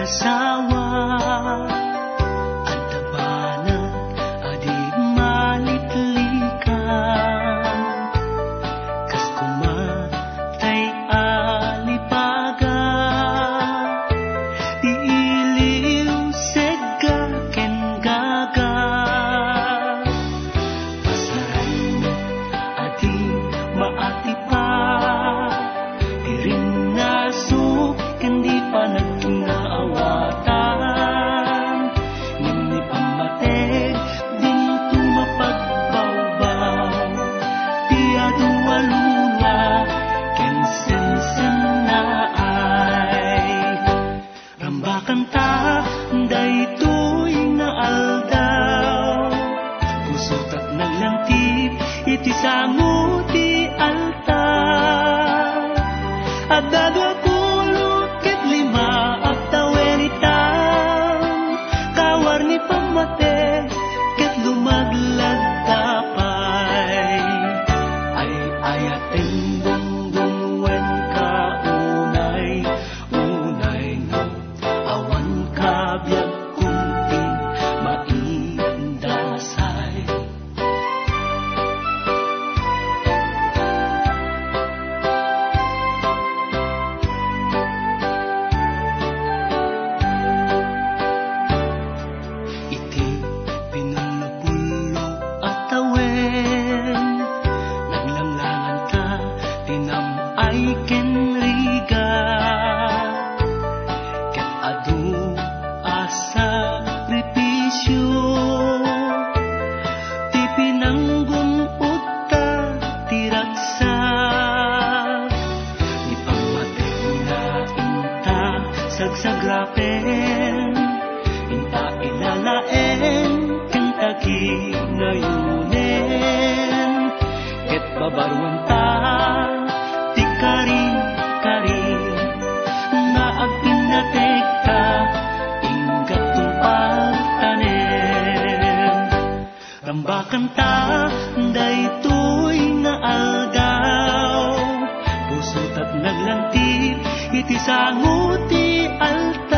asawa at banag adi malitlikan kas kumatay alipaga di iliw sega ken gaga pasaran adi maati pa diring nasuk kendi panagkingaawatan ngini pamatek din tumapagbaw tiya duwalula ken sensen na ay rambakan ta daytoy na aldaw pusot at naglantip iti sango ti altar at dadwa pamate ket lumaglag tapay ay ayaten bungbungwen ka unay no awan ka biag kunting maindasay ay kenriga ket adu asa sakripisyo ti pinanggun utta ti raksa ni pamatay na inta sagsagrapen inta ilalaen ken taginayunen ket babaruan ta karin nga agpinatekta ingkat tumpagtanen rambakan ta daytoy nga aldaw pusot at naglantip iti sango ti altar